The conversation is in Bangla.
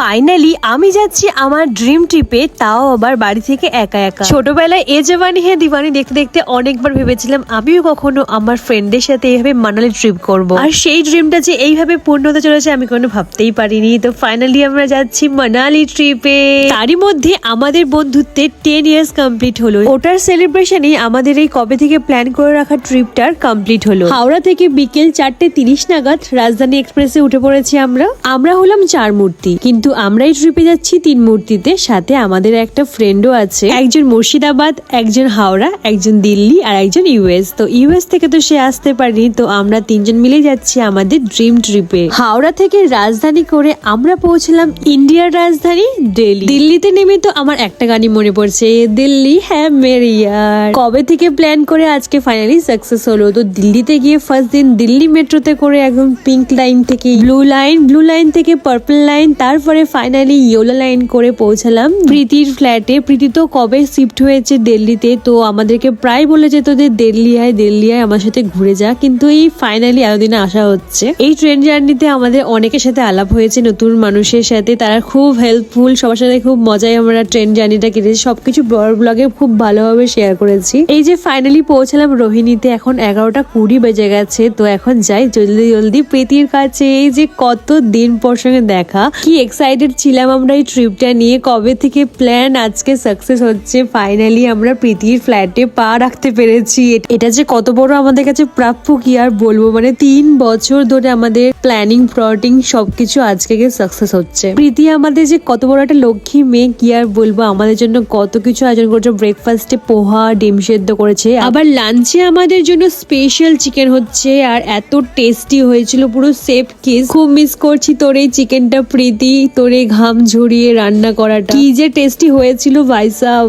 ফাইনালি আমি যাচ্ছি আমার ড্রিম ট্রিপে, তাও আবার বাড়ি থেকে একা একা। ছোটবেলায় এ জওয়ানি হ্যাঁ দিওয়ানি দেখতে দেখতে অনেকবার ভেবেছিলাম আমিও কখনো আমার ফ্রেন্ডদের সাথে এইভাবে মানালি ট্রিপ করব, আর সেই ড্রিমটা যে এইভাবে পূর্ণ হতে চলেছে আমি কোনো ভাবতেই পারিনি। তো ফাইনালি আমরা যাচ্ছি মানালি ট্রিপে। তারই মধ্যে আমাদের বন্ধুত্বের 10 ইয়ার্স কমপ্লিট হলো। ওটার সেলিব্রেশনে আমাদের এই কবে থেকে প্ল্যান করে রাখা ট্রিপটার কমপ্লিট হলো। হাওড়া থেকে বিকেল 4:30 নাগাদ রাজধানী এক্সপ্রেসে উঠে পড়েছি আমরা হলাম 4 মূর্তি, কিন্তু আমরাই ট্রিপে যাচ্ছি 3 মূর্তিতে। সাথে আমাদের একটা ফ্রেন্ডও আছে, একজন মুর্শিদাবাদ, একজন হাওড়া, একজন দিল্লি আর একজন ইউএস। তো ইউএস থেকে তো সে আসতে পারেনি, তো আমরা 3 জন মিলে যাচ্ছি আমাদের ড্রিম ট্রিপে। হাওড়া থেকে রাজধানী করে আমরা পৌঁছলাম ইন্ডিয়ার রাজধানী দিল্লি। দিল্লিতে নেমে তো আমার একটা গানই মনে পড়ছে, দিল্লি হ্যাঁ মেরি ইয়ার। কবে থেকে প্ল্যান করে আজকে ফাইনালি সাকসেস হলো। তো দিল্লিতে গিয়ে ফার্স্ট দিন দিল্লি মেট্রোতে করে একদম পিঙ্ক লাইন থেকে ব্লু লাইন থেকে পার্পল লাইন, তারপরে ফাইনালি ইয়েলো লাইন করে পৌঁছালাম প্রীতির ফ্ল্যাটে। প্রীতি তো কবে শিফট হয়েছে দিল্লিতে, তো আমাদেরকে প্রায় বলে যেত যে দিল্লি আয় আমার সাথে ঘুরে যা, কিন্তু এই ফাইনালি এতদিনে আসা হচ্ছে। এই ট্রেন জার্নিতে আমাদের অনেকের সাথে আলাপ হয়েছে, নতুন মানুষের সাথে, তারা খুব হেল্পফুল, সবার সাথে খুব মজায় আমরা ট্রেন জার্নিটা কেটেছি। সবকিছু ব্লগে খুব ভালোভাবে শেয়ার করেছি। এই যে ফাইনালি পৌঁছালাম রোহিণীতে, এখন 11:20 বেজে গেছে। তো এখন যাই জলদি প্রীতির কাছে। এই যে কত দিন পর সঙ্গে দেখা, কি এক্সাইটেড ছিলাম আমরা এই ট্রিপটা নিয়ে। কবে থেকে প্ল্যান, আজকে সাকসেস হচ্ছে। ফাইনালি আমরা প্রীতির ফ্ল্যাটে পা রাখতে পেরেছি। এটা যে কত বড় আমাদের কাছে প্রাপ্য কি আর বলবো, মানে 3 বছর ধরে আমাদের প্ল্যানিং প্লটিং সবকিছু আজকে সাকসেস হচ্ছে। প্রীতি আমাদের যে কত বড় একটা লক্ষ্মী মেয়ে, কি আর বলবো, আমাদের জন্য কত কিছু আয়োজন করেছে। ব্রেকফাস্টে পোহা ডিম সেদ্ধ করেছে, আবার লাঞ্চে আমাদের জন্য স্পেশাল চিকেন হচ্ছে, আর এত টেস্টি হয়েছিল, পুরো সেফ কিস। খুব মিস করছি তোর এই চিকেনটা প্রীতি, তোর এই ঘাম ঝরিয়ে রান্না করাটা, কি যে টেস্টি হয়েছিল ভাই সাব।